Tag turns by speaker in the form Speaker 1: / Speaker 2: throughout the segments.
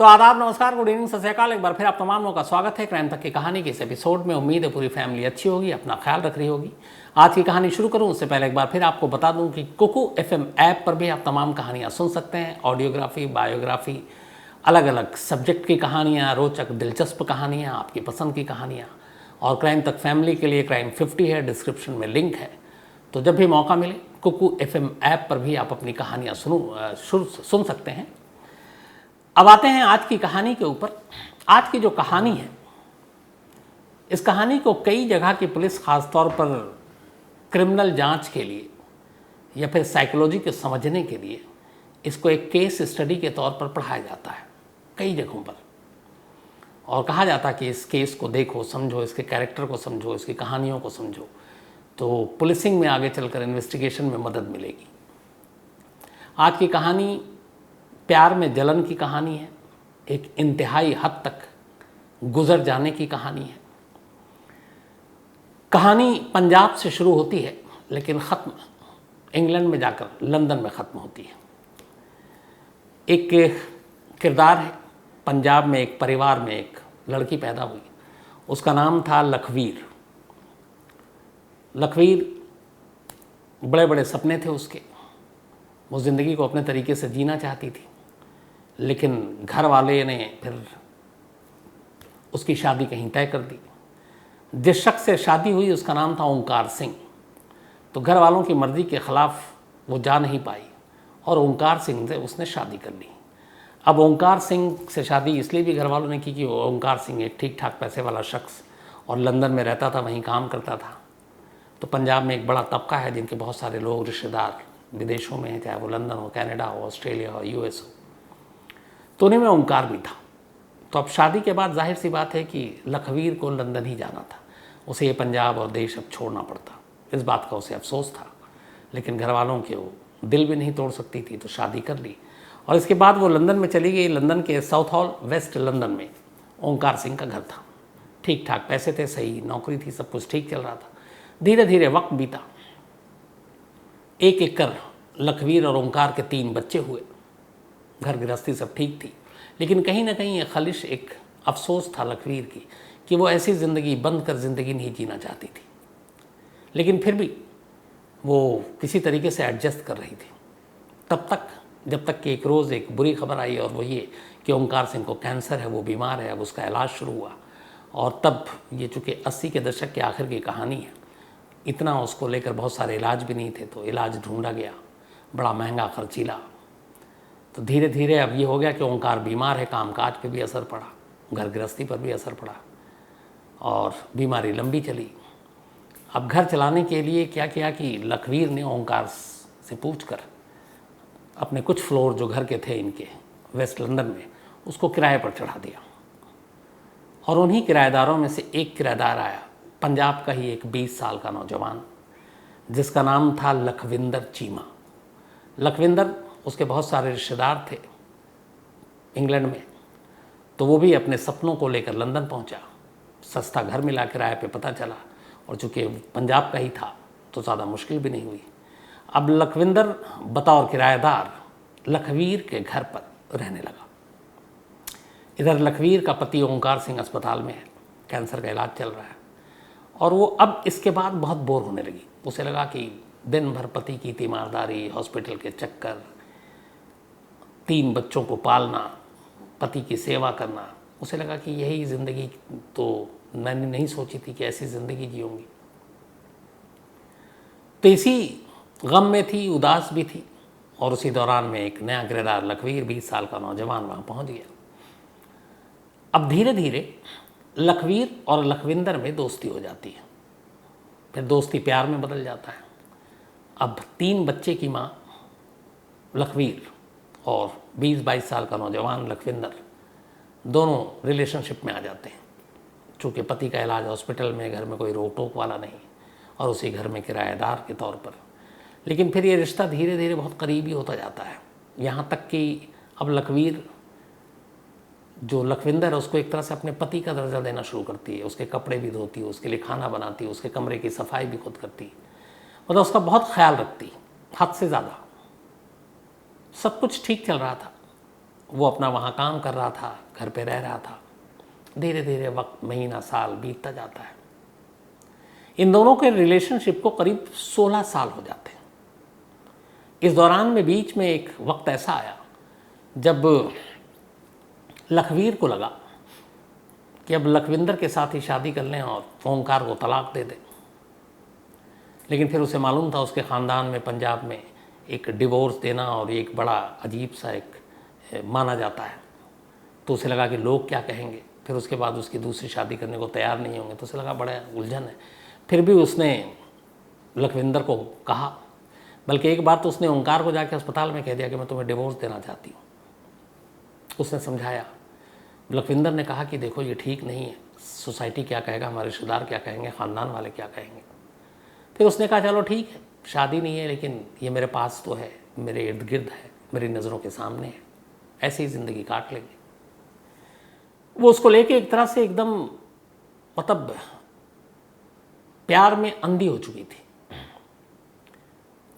Speaker 1: तो आदाब, नमस्कार, गुड इवनिंग, सत श्री अकाल। एक बार फिर आप तमाम लोगों का स्वागत है क्राइम तक की कहानी के इस एपिसोड में। उम्मीद है पूरी फैमिली अच्छी होगी, अपना ख्याल रख रही होगी। आज की कहानी शुरू करूं उससे पहले एक बार फिर आपको बता दूं कि कुकू एफएम ऐप पर भी आप तमाम कहानियां सुन सकते हैं। ऑडियोग्राफी, बायोग्राफी, अलग अलग सब्जेक्ट की कहानियाँ, रोचक दिलचस्प कहानियाँ, आपकी पसंद की कहानियाँ। और क्राइम तक फैमिली के लिए क्राइम 50 है, डिस्क्रिप्शन में लिंक है। तो जब भी मौका मिले कुकू एफएम ऐप पर भी आप अपनी कहानियाँ सुन सकते हैं। अब आते हैं आज की कहानी के ऊपर। आज की जो कहानी है, इस कहानी को कई जगह की पुलिस खासतौर पर क्रिमिनल जांच के लिए या फिर साइकोलॉजी को समझने के लिए इसको एक केस स्टडी के तौर पर पढ़ाया जाता है कई जगहों पर। और कहा जाता है कि इस केस को देखो, समझो, इसके कैरेक्टर को समझो, इसकी कहानियों को समझो, तो पुलिसिंग में आगे चलकर इन्वेस्टिगेशन में मदद मिलेगी। आज की कहानी प्यार में जलन की कहानी है, एक इंतहाई हद तक गुजर जाने की कहानी है। कहानी पंजाब से शुरू होती है लेकिन ख़त्म इंग्लैंड में जाकर लंदन में ख़त्म होती है। एक किरदार है, पंजाब में एक परिवार में एक लड़की पैदा हुई, उसका नाम था लखवीर। लखवीर बड़े बड़े सपने थे उसके, वो ज़िंदगी को अपने तरीके से जीना चाहती थी, लेकिन घर वाले ने फिर उसकी शादी कहीं तय कर दी। जिस शख्स से शादी हुई उसका नाम था ओंकार सिंह। तो घर वालों की मर्ज़ी के ख़िलाफ़ वो जा नहीं पाई और ओंकार सिंह से उसने शादी कर ली। अब ओंकार सिंह से शादी इसलिए भी घर वालों ने की कि ओंकार सिंह एक ठीक ठाक पैसे वाला शख्स और लंदन में रहता था, वहीं काम करता था। तो पंजाब में एक बड़ा तबका है जिनके बहुत सारे लोग रिश्तेदार विदेशों में हैं, चाहे वो लंदन हो, कनाडा हो, ऑस्ट्रेलिया हो, यूएस हो। तो उन्हीं में ओंकार भी था। तो अब शादी के बाद जाहिर सी बात है कि लखवीर को लंदन ही जाना था, उसे ये पंजाब और देश अब छोड़ना पड़ता। इस बात का उसे अफसोस था, लेकिन घर वालों के वो दिल भी नहीं तोड़ सकती थी, तो शादी कर ली। और इसके बाद वो लंदन में चली गई। लंदन के साउथ हॉल वेस्ट लंदन में ओंकार सिंह का घर था। ठीक ठाक पैसे थे, सही नौकरी थी, सब कुछ ठीक चल रहा था। धीरे धीरे वक्त बीता, एक एक कर लखवीर और ओंकार के 3 बच्चे हुए। घर गृहस्थी सब ठीक थी, लेकिन कहीं ना कहीं एक खलिश, एक अफसोस था लखवीर की कि वो ऐसी ज़िंदगी बंद कर ज़िंदगी नहीं जीना चाहती थी। लेकिन फिर भी वो किसी तरीके से एडजस्ट कर रही थी, तब तक जब तक कि एक रोज़ एक बुरी खबर आई, और वो ये कि ओंकार सिंह को कैंसर है, वो बीमार है। अब उसका इलाज शुरू हुआ, और तब ये चूँकि 80 के दशक के आखिर की कहानी है, इतना उसको लेकर बहुत सारे इलाज भी नहीं थे, तो इलाज ढूंढा गया, बड़ा महंगा खर्चीला। तो धीरे धीरे अब ये हो गया कि ओंकार बीमार है, कामकाज पे भी असर पड़ा, घर गृहस्थी पर भी असर पड़ा, और बीमारी लंबी चली। अब घर चलाने के लिए क्या किया कि लखवीर ने ओंकार से पूछकर अपने कुछ फ्लोर जो घर के थे इनके वेस्ट लंदन में, उसको किराए पर चढ़ा दिया। और उन्हीं किराएदारों में से एक किराएदार आया, पंजाब का ही एक 20 साल का नौजवान, जिसका नाम था लखविंदर चीमा। लखविंदर, उसके बहुत सारे रिश्तेदार थे इंग्लैंड में, तो वो भी अपने सपनों को लेकर लंदन पहुंचा। सस्ता घर मिला किराए पे, पता चला, और चूँकि पंजाब का ही था तो ज़्यादा मुश्किल भी नहीं हुई। अब लखविंदर बतौर किराएदार लखवीर के घर पर रहने लगा। इधर लखवीर का पति ओंकार सिंह अस्पताल में है, कैंसर का इलाज चल रहा है, और वो अब इसके बाद बहुत बोर होने लगी। उसे लगा कि दिन भर पति की तीमारदारी, हॉस्पिटल के चक्कर, 3 बच्चों को पालना, पति की सेवा करना, उसे लगा कि यही ज़िंदगी, तो मैंने नहीं सोची थी कि ऐसी ज़िंदगी जीऊँगी। तो इसी गम में थी, उदास भी थी, और उसी दौरान में एक नया किराएदार लखवीर, 20 साल का नौजवान, वहाँ पहुँच गया। अब धीरे धीरे लखवीर और लखविंदर में दोस्ती हो जाती है, फिर दोस्ती प्यार में बदल जाता है। अब 3 बच्चे की माँ लखवीर और 20-22 साल का नौजवान लखविंदर दोनों रिलेशनशिप में आ जाते हैं। चूँकि पति का इलाज हॉस्पिटल में, घर में कोई रोक टोक वाला नहीं, और उसी घर में किराएदार के तौर पर। लेकिन फिर ये रिश्ता धीरे धीरे बहुत करीबी होता जाता है, यहाँ तक कि अब लखवीर, जो लखविंदर है, उसको एक तरह से अपने पति का दर्जा देना शुरू करती है। उसके कपड़े भी धोती है, उसके लिए खाना बनाती है, उसके कमरे की सफाई भी खुद करती है, मतलब उसका बहुत ख्याल रखती, हद से ज़्यादा। सब कुछ ठीक चल रहा था। वो अपना वहाँ काम कर रहा था, घर पे रह रहा था। धीरे धीरे वक्त, महीना, साल बीतता जाता है। इन दोनों के रिलेशनशिप को करीब 16 साल हो जाते हैं। इस दौरान में बीच में एक वक्त ऐसा आया जब लखवीर को लगा कि अब लखविंदर के साथ ही शादी कर लें और ओंकार को तलाक दे दें। लेकिन फिर उसे मालूम था उसके ख़ानदान में, पंजाब में, एक डिवोर्स देना और एक बड़ा अजीब सा एक माना जाता है। तो उसे लगा कि लोग क्या कहेंगे, फिर उसके बाद उसकी दूसरी शादी करने को तैयार नहीं होंगे। तो उसे लगा बड़ा उलझन है। फिर भी उसने लखविंदर को कहा, बल्कि एक बार तो उसने ओंकार को जाके अस्पताल में कह दिया कि मैं तुम्हें डिवोर्स देना चाहती हूँ। उसने समझाया। लखविंदर ने कहा कि देखो ये ठीक नहीं है, सोसाइटी क्या कहेगा, हमारे रिश्तेदार क्या कहेंगे, ख़ानदान वाले क्या कहेंगे। फिर उसने कहा चलो ठीक है, शादी नहीं है लेकिन ये मेरे पास तो है, मेरे इर्द गिर्द है, मेरी नज़रों के सामने है, ऐसे ही ज़िंदगी काट लेंगे। वो उसको लेके एक तरह से एकदम मतलब प्यार में अंधी हो चुकी थी।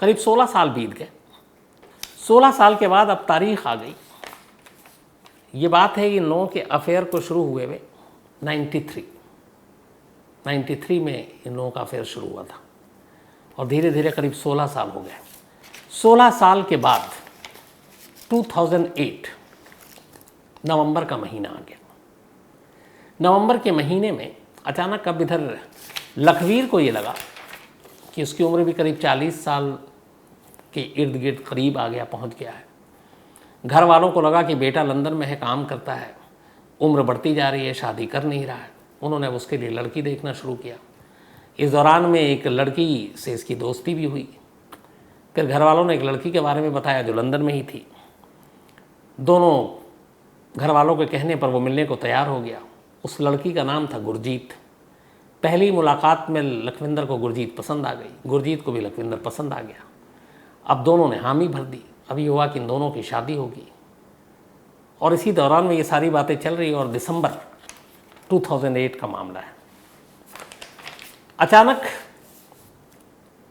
Speaker 1: करीब 16 साल बीत गए। 16 साल के बाद अब तारीख आ गई। ये बात है कि इन लोगों के अफेयर को शुरू हुए हुए 93 में इन लोगों का अफेयर शुरू हुआ था और धीरे धीरे करीब 16 साल हो गए। 16 साल के बाद 2008 नवंबर का महीना आ गया। नवंबर के महीने में अचानक अब इधर लखवीर को ये लगा कि उसकी उम्र भी करीब 40 साल के इर्द गिर्द करीब आ गया, पहुंच गया है। घर वालों को लगा कि बेटा लंदन में है, काम करता है, उम्र बढ़ती जा रही है, शादी कर नहीं रहा है। उन्होंने उसके लिए लड़की देखना शुरू किया। इस दौरान में एक लड़की से इसकी दोस्ती भी हुई। फिर घर वालों ने एक लड़की के बारे में बताया जो लंदन में ही थी। दोनों घर वालों के कहने पर वो मिलने को तैयार हो गया। उस लड़की का नाम था गुरजीत। पहली मुलाकात में लखविंदर को गुरजीत पसंद आ गई, गुरजीत को भी लखविंदर पसंद आ गया। अब दोनों ने हामी भर दी। अभी हुआ कि इन दोनों की शादी होगी और इसी दौरान में ये सारी बातें चल रही और दिसंबर 2008 का मामला है। अचानक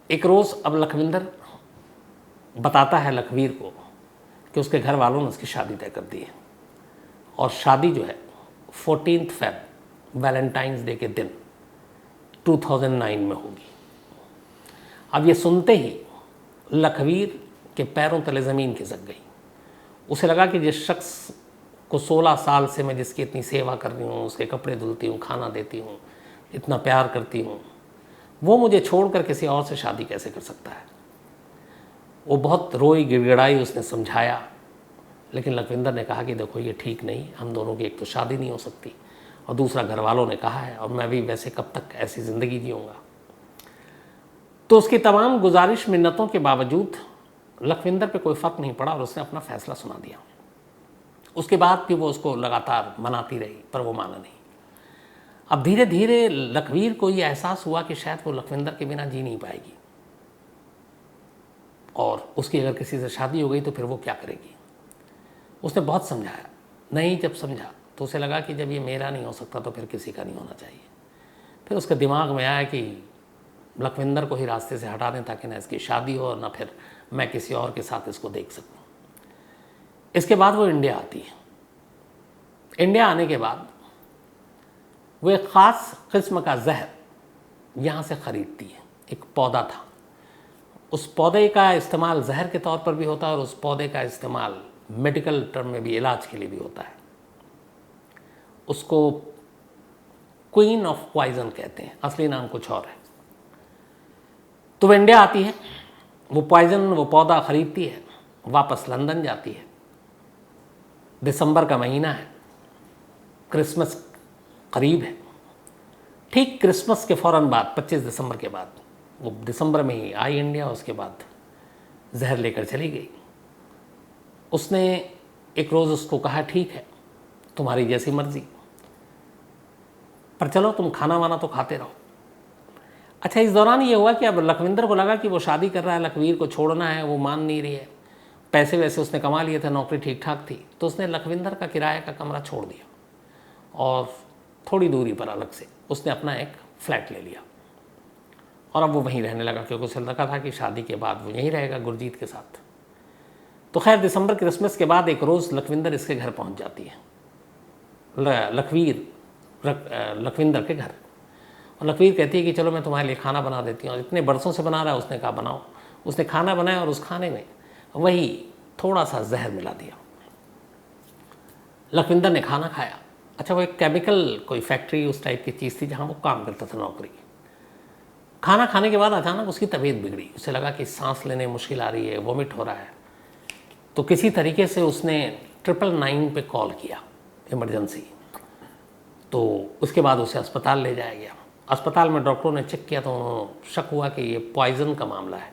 Speaker 1: एक रोज़ अब लखविंदर बताता है लखवीर को कि उसके घर वालों ने उसकी शादी तय कर दी है और शादी जो है 14 फ़रवरी वैलेंटाइंस डे के दिन 2009 में होगी। अब ये सुनते ही लखवीर के पैरों तले ज़मीन खिसक गई। उसे लगा कि जिस शख्स को 16 साल से मैं जिसकी इतनी सेवा कर रही हूँ, उसके कपड़े धुलती हूँ, खाना देती हूँ, इतना प्यार करती हूँ, वो मुझे छोड़कर किसी और से शादी कैसे कर सकता है। वो बहुत रोई गिड़गिड़ाई, उसने समझाया, लेकिन लखविंदर ने कहा कि देखो ये ठीक नहीं, हम दोनों की एक तो शादी नहीं हो सकती और दूसरा घर वालों ने कहा है और मैं भी वैसे कब तक ऐसी ज़िंदगी जीऊँगा। तो उसकी तमाम गुजारिश मिन्नतों के बावजूद लखविंदर पे कोई फ़र्क नहीं पड़ा और उसने अपना फ़ैसला सुना दिया। उसके बाद भी वो उसको लगातार मनाती रही पर वो माना नहीं। अब धीरे धीरे लखवीर को ये एहसास हुआ कि शायद वो लखविंदर के बिना जी नहीं पाएगी और उसकी अगर किसी से शादी हो गई तो फिर वो क्या करेगी। उसने बहुत समझाया, नहीं जब समझा तो उसे लगा कि जब ये मेरा नहीं हो सकता तो फिर किसी का नहीं होना चाहिए। फिर उसके दिमाग में आया कि लखविंदर को ही रास्ते से हटा दें ताकि ना इसकी शादी हो और ना फिर मैं किसी और के साथ इसको देख सकूं। इसके बाद वो इंडिया आती है। इंडिया आने के बाद वो एक ख़ास किस्म का जहर यहाँ से ख़रीदती है। एक पौधा था, उस पौधे का इस्तेमाल जहर के तौर पर भी होता है और उस पौधे का इस्तेमाल मेडिकल टर्म में भी, इलाज के लिए भी होता है। उसको क्वीन ऑफ पॉइजन कहते हैं, असली नाम कुछ और है। तो वो इंडिया आती है, वो पॉइजन, वो पौधा ख़रीदती है, वापस लंदन जाती है। दिसंबर का महीना है, क्रिसमस करीब है। ठीक क्रिसमस के फ़ौरन बाद 25 दिसंबर के बाद, वो दिसंबर में ही आई इंडिया, उसके बाद जहर लेकर चली गई। उसने एक रोज़ उसको कहा ठीक है तुम्हारी जैसी मर्ज़ी, पर चलो तुम खाना वाना तो खाते रहो। अच्छा, इस दौरान ये हुआ कि अब लखविंदर को लगा कि वो शादी कर रहा है, लखवीर को छोड़ना है, वो मान नहीं रही है। पैसे वैसे उसने कमा लिए थे, नौकरी ठीक ठाक थी, तो उसने लखविंदर का किराए का कमरा छोड़ दिया और थोड़ी दूरी पर अलग से उसने अपना एक फ्लैट ले लिया और अब वो वहीं रहने लगा, क्योंकि उसे लगा था कि शादी के बाद वो यहीं रहेगा गुरजीत के साथ। तो खैर दिसंबर क्रिसमस के बाद एक रोज़ लखविंदर इसके घर पहुंच जाती है, लखविंदर के घर। और लखवीर कहती है कि चलो मैं तुम्हारे लिए खाना बना देती हूँ। और इतने बरसों से बना रहा है, उसने कहा बनाओ। उसने खाना बनाया और उस खाने में वही थोड़ा सा जहर मिला दिया। लखविंदर ने खाना खाया। अच्छा, वो एक केमिकल कोई फैक्ट्री उस टाइप की चीज़ थी जहाँ वो काम करता था, नौकरी। खाना खाने के बाद अचानक उसकी तबीयत बिगड़ी। उसे लगा कि सांस लेने में मुश्किल आ रही है, वोमिट हो रहा है। तो किसी तरीके से उसने 999 पे कॉल किया, इमरजेंसी। तो उसके बाद उसे अस्पताल ले जाया गया। अस्पताल में डॉक्टरों ने चेक किया तो उन्होंने शक हुआ कि ये पॉइज़न का मामला है।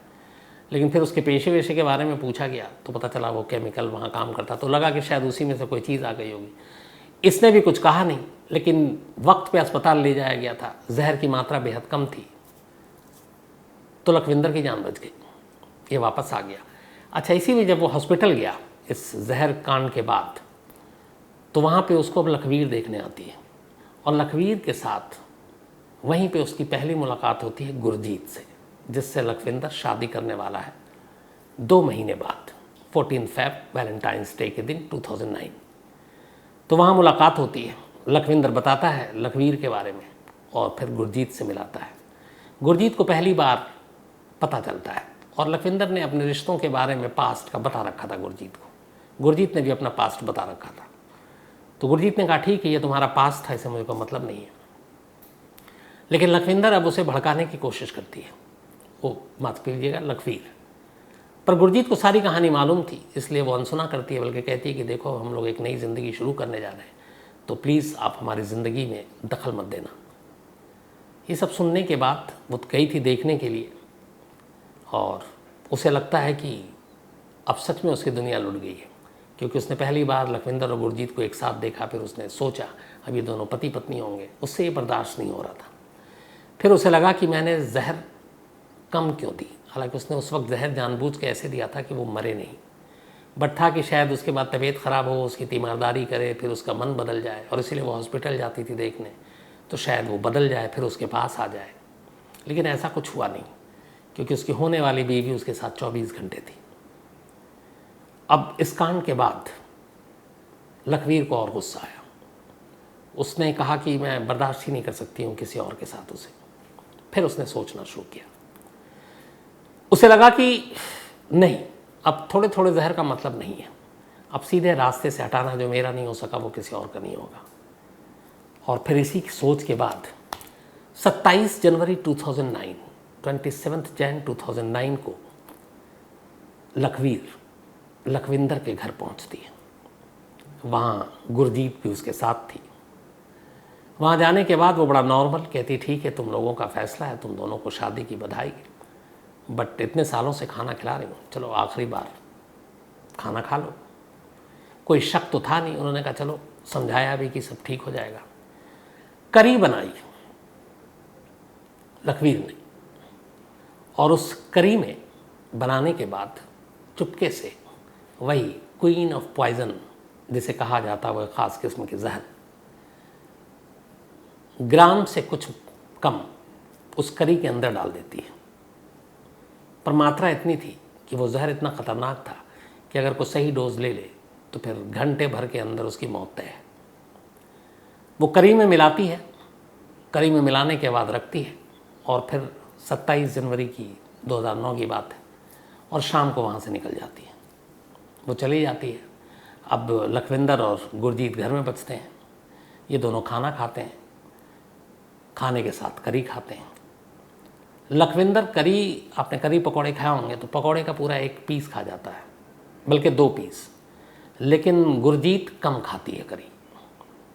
Speaker 1: लेकिन फिर उसके पेशे वेशे के बारे में पूछा गया तो पता चला वो केमिकल वहाँ काम करता। तो लगा कि शायद उसी में से कोई चीज़ आ गई होगी। इसने भी कुछ कहा नहीं, लेकिन वक्त पे अस्पताल ले जाया गया था। जहर की मात्रा बेहद कम थी, तो लखविंदर की जान बच गई, ये वापस आ गया। अच्छा, इसी में जब वो हॉस्पिटल गया इस जहर कांड के बाद, तो वहाँ पे उसको अब लखवीर देखने आती है। और लखवीर के साथ वहीं पे उसकी पहली मुलाकात होती है गुरजीत से, जिससे लखविंदर शादी करने वाला है 2 महीने बाद, 14 फ़रवरी, वैलेंटाइंस डे के दिन 2009। तो वहाँ मुलाकात होती है। लखविंदर बताता है लखवीर के बारे में और फिर गुरजीत से मिलाता है। गुरजीत को पहली बार पता चलता है और लखविंदर ने अपने रिश्तों के बारे में पास्ट का बता रखा था गुरजीत को। गुरजीत ने भी अपना पास्ट बता रखा था। तो गुरजीत ने कहा ठीक है, ये तुम्हारा पास्ट था, इससे मुझे कोई मतलब नहीं है। लेकिन लखविंदर अब उसे भड़काने की कोशिश करती है। वो माफ कीजिएगा, लखवीर। पर गुरजीत को सारी कहानी मालूम थी, इसलिए वो अनसुना करती है, बल्कि कहती है कि देखो हम लोग एक नई ज़िंदगी शुरू करने जा रहे हैं, तो प्लीज़ आप हमारी ज़िंदगी में दखल मत देना। ये सब सुनने के बाद वो गई थी देखने के लिए और उसे लगता है कि अब सच में उसकी दुनिया लुट गई है, क्योंकि उसने पहली बार लखविंदर और गुरजीत को एक साथ देखा। फिर उसने सोचा अब ये दोनों पति पत्नी होंगे। उससे ये बर्दाश्त नहीं हो रहा था। फिर उसे लगा कि मैंने जहर कम क्यों दी। हालांकि उसने उस वक्त जहर जानबूझ के ऐसे दिया था कि वो मरे नहीं, बट था कि शायद उसके बाद तबीयत ख़राब हो, उसकी तीमारदारी करे, फिर उसका मन बदल जाए, और इसीलिए वो हॉस्पिटल जाती थी देखने, तो शायद वो बदल जाए, फिर उसके पास आ जाए। लेकिन ऐसा कुछ हुआ नहीं, क्योंकि उसकी होने वाली बीवी उसके साथ 24 घंटे थी। अब इस कांड के बाद लखवीर को और गुस्सा आया। उसने कहा कि मैं बर्दाश्त ही नहीं कर सकती हूँ किसी और के साथ उसे। फिर उसने सोचना शुरू किया। उसे लगा कि नहीं, अब थोड़े थोड़े जहर का मतलब नहीं है, अब सीधे रास्ते से हटाना, जो मेरा नहीं हो सका वो किसी और का नहीं होगा। और फिर इसी की सोच के बाद 27 जनवरी 2009, 27 जैन 2009 को लखविंदर के घर पहुंचती है। वहाँ गुरजीत भी उसके साथ थी। वहाँ जाने के बाद वो बड़ा नॉर्मल कहती, ठीक है तुम लोगों का फैसला है, तुम दोनों को शादी की बधाई, बट इतने सालों से खाना खिला रही हूँ, चलो आखिरी बार खाना खा लो। कोई शक तो था नहीं। उन्होंने कहा चलो, समझाया भी कि सब ठीक हो जाएगा। करी बनाई लखवीर ने, और उस करी में बनाने के बाद चुपके से वही क्वीन ऑफ पॉइजन जिसे कहा जाता, वह ख़ास किस्म के जहर, ग्राम से कुछ कम उस करी के अंदर डाल देती है। पर मात्रा इतनी थी कि वो जहर इतना ख़तरनाक था कि अगर कोई सही डोज ले ले तो फिर घंटे भर के अंदर उसकी मौत तय है। वो करी में मिलाती है, करी में मिलाने के बाद रखती है, और फिर 27 जनवरी की 2009 की बात है, और शाम को वहाँ से निकल जाती है। वो चली जाती है। अब लखविंदर और गुरजीत घर में बचते हैं। ये दोनों खाना खाते हैं, खाने के साथ करी खाते हैं। लखविंदर करी, आपने करी पकौड़े खाए होंगे, तो पकौड़े का पूरा 1 पीस खा जाता है, बल्कि 2 पीस। लेकिन गुरजीत कम खाती है करी।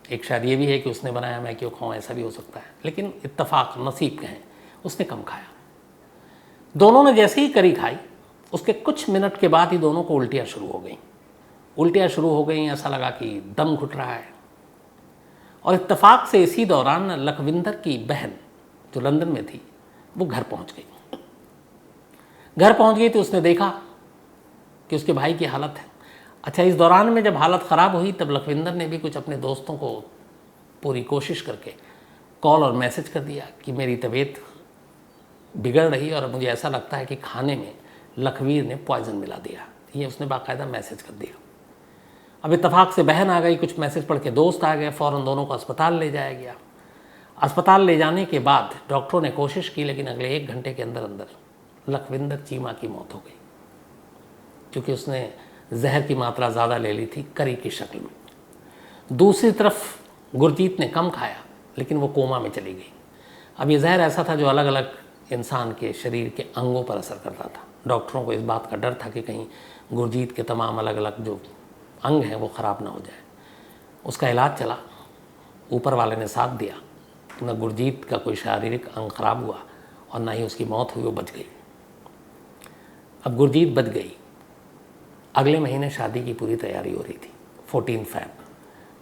Speaker 1: एक शायद ये भी है कि उसने बनाया, मैं क्यों खाऊं, ऐसा भी हो सकता है, लेकिन इत्तफाक नसीब कहें उसने कम खाया। दोनों ने जैसे ही करी खाई, उसके कुछ मिनट के बाद ही दोनों को उल्टियाँ शुरू हो गई। उल्टियाँ शुरू हो गई, ऐसा लगा कि दम घुट रहा है। और इत्तफाक से इसी दौरान लखविंदर की बहन जो लंदन में थी, वो घर पहुंच गई। घर पहुंच गई तो उसने देखा कि उसके भाई की हालत है। अच्छा, इस दौरान में जब हालत ख़राब हुई, तब लखविंदर ने भी कुछ अपने दोस्तों को पूरी कोशिश करके कॉल और मैसेज कर दिया कि मेरी तबीयत बिगड़ रही है और मुझे ऐसा लगता है कि खाने में लखवीर ने पॉइज़न मिला दिया, ये उसने बाकायदा मैसेज कर दिया। अब इत्तेफाक से बहन आ गई, कुछ मैसेज पढ़ के दोस्त आ गए, फ़ौरन दोनों को अस्पताल ले जाया गया। अस्पताल ले जाने के बाद डॉक्टरों ने कोशिश की, लेकिन अगले 1 घंटे के अंदर अंदर लखविंदर चीमा की मौत हो गई, क्योंकि उसने जहर की मात्रा ज़्यादा ले ली थी करी की शक्ल में। दूसरी तरफ गुरजीत ने कम खाया, लेकिन वो कोमा में चली गई। अब ये जहर ऐसा था जो अलग अलग इंसान के शरीर के अंगों पर असर करता था। डॉक्टरों को इस बात का डर था कि कहीं गुरजीत के तमाम अलग अलग जो अंग हैं वो ख़राब ना हो जाए। उसका इलाज चला, ऊपर वाले ने साथ दिया, न गुरजीत का कोई शारीरिक अंग ख़राब हुआ और ना ही उसकी मौत हुई, वो बच गई। अब गुरजीत बच गई। अगले महीने शादी की पूरी तैयारी हो रही थी, 14 फ़रवरी,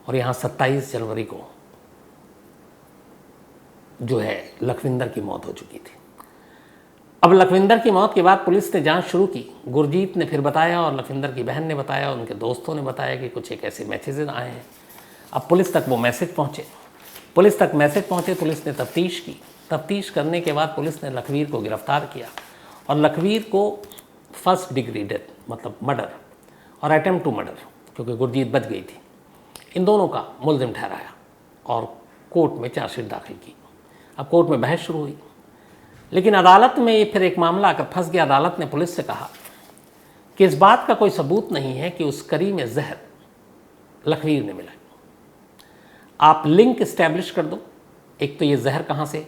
Speaker 1: और यहाँ 27 जनवरी को जो है लखविंदर की मौत हो चुकी थी। अब लखविंदर की मौत के बाद पुलिस ने जांच शुरू की। गुरजीत ने फिर बताया और लखविंदर की बहन ने बताया, उनके दोस्तों ने बताया कि कुछ एक ऐसे मैसेजेस आए हैं। अब पुलिस तक वो मैसेज पहुँचे। पुलिस ने तफ्तीश की। तफ्तीश करने के बाद पुलिस ने लखवीर को गिरफ्तार किया और लखवीर को फर्स्ट डिग्री डेथ मतलब मर्डर और अटेम्प्ट टू मर्डर, क्योंकि गुरजीत बच गई थी, इन दोनों का मुल्जिम ठहराया और कोर्ट में चार्जशीट दाखिल की। अब कोर्ट में बहस शुरू हुई, लेकिन अदालत में ये फिर एक मामला आकर फंस गया। अदालत ने पुलिस से कहा कि इस बात का कोई सबूत नहीं है कि उस करी में जहर लखवीर ने मिला। आप लिंक इस्टेब्लिश कर दो, एक तो ये जहर कहाँ से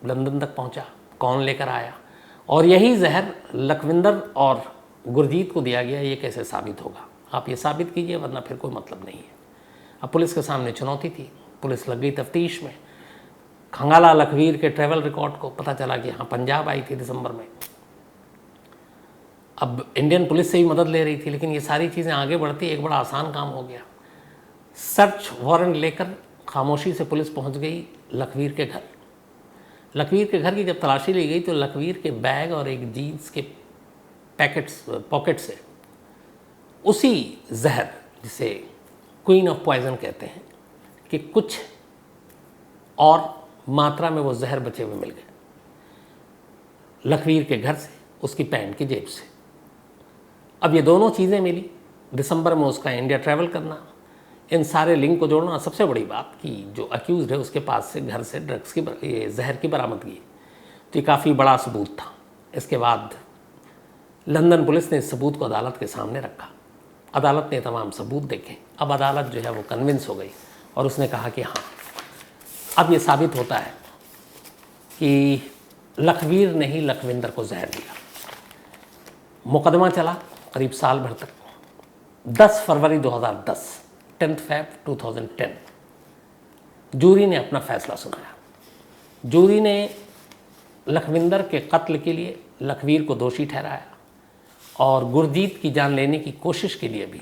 Speaker 1: लंदन तक पहुँचा, कौन लेकर आया, और यही जहर लखविंदर और गुरजीत को दिया गया, ये कैसे साबित होगा। आप ये साबित कीजिए, वरना फिर कोई मतलब नहीं है। अब पुलिस के सामने चुनौती थी। पुलिस लग गई तफ्तीश में, खंगाला लखवीर के ट्रैवल रिकॉर्ड को। पता चला कि हाँ पंजाब आई थी दिसंबर में। अब इंडियन पुलिस से भी मदद ले रही थी, लेकिन ये सारी चीज़ें आगे बढ़ती एक बड़ा आसान काम हो गया। सर्च वारंट लेकर खामोशी से पुलिस पहुंच गई लखवीर के घर। लखवीर के घर की जब तलाशी ली गई तो लखवीर के बैग और एक जीन्स के पॉकेट से उसी जहर, जिसे क्वीन ऑफ पॉइजन कहते हैं, कि कुछ और मात्रा में वो जहर बचे हुए मिल गए लखवीर के घर से, उसकी पैंट की जेब से। अब ये दोनों चीज़ें मिली, दिसंबर में उसका इंडिया ट्रैवल करना, इन सारे लिंक को जोड़ना, सबसे बड़ी बात कि जो अक्यूज़ड है उसके पास से घर से ड्रग्स की ये जहर की बरामदगी, तो ये काफ़ी बड़ा सबूत था। इसके बाद लंदन पुलिस ने इस सबूत को अदालत के सामने रखा। अदालत ने तमाम सबूत देखे। अब अदालत जो है वो कन्विंस हो गई और उसने कहा कि हाँ, अब ये साबित होता है कि लखवीर ने ही लखविंदर को जहर दिया। मुकदमा चला करीब साल भर तक। 10 फरवरी 2010, 10 फ़रवरी 2010, जूरी ने अपना फैसला सुनाया। जूरी ने लखविंदर के कत्ल के लिए लखवीर को दोषी ठहराया और गुरजीत की जान लेने की कोशिश के लिए भी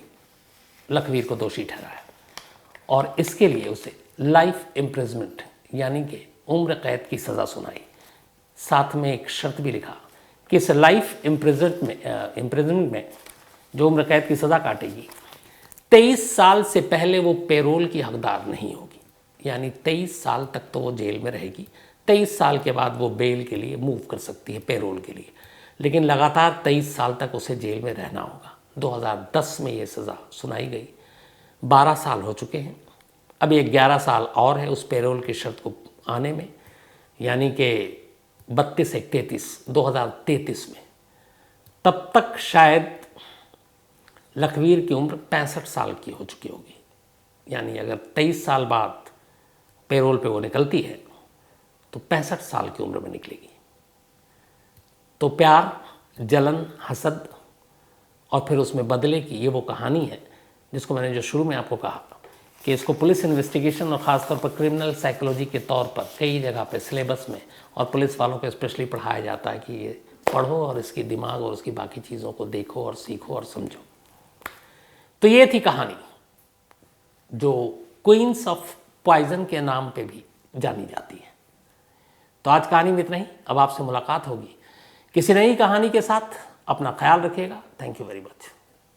Speaker 1: लखवीर को दोषी ठहराया, और इसके लिए उसे लाइफ इम्प्रिजमेंट यानी कि उम्र कैद की सज़ा सुनाई। साथ में एक शर्त भी लिखा कि इस लाइफ इम्प्रिजमेंट में जो उम्र कैद की सज़ा काटेगी, 23 साल से पहले वो पेरोल की हकदार नहीं होगी। यानी 23 साल तक तो वो जेल में रहेगी, 23 साल के बाद वो बेल के लिए मूव कर सकती है, पेरोल के लिए, लेकिन लगातार 23 साल तक उसे जेल में रहना होगा। 2010 में ये सज़ा सुनाई गई। 12 साल हो चुके हैं, अब ये 11 साल और है उस पेरोल की शर्त को आने में, यानी कि 2033 में। तब तक शायद लखवीर की उम्र 65 साल की हो चुकी होगी। यानी अगर 23 साल बाद पेरोल पे वो निकलती है तो 65 साल की उम्र में निकलेगी। तो प्यार, जलन, हसद और फिर उसमें बदले की ये वो कहानी है जिसको मैंने जो शुरू में आपको कहा कि इसको पुलिस इन्वेस्टिगेशन और ख़ासतौर पर क्रिमिनल साइकोलॉजी के तौर पर कई जगह पे सिलेबस में और पुलिस वालों को स्पेशली पढ़ाया जाता है कि ये पढ़ो और इसकी दिमाग और उसकी बाकी चीज़ों को देखो और सीखो और समझो। तो ये थी कहानी जो क्वींस ऑफ पॉइजन के नाम पे भी जानी जाती है। तो आज कहानी में इतना ही। अब आपसे मुलाकात होगी किसी नई कहानी के साथ। अपना ख्याल रखिएगा। Thank you very much.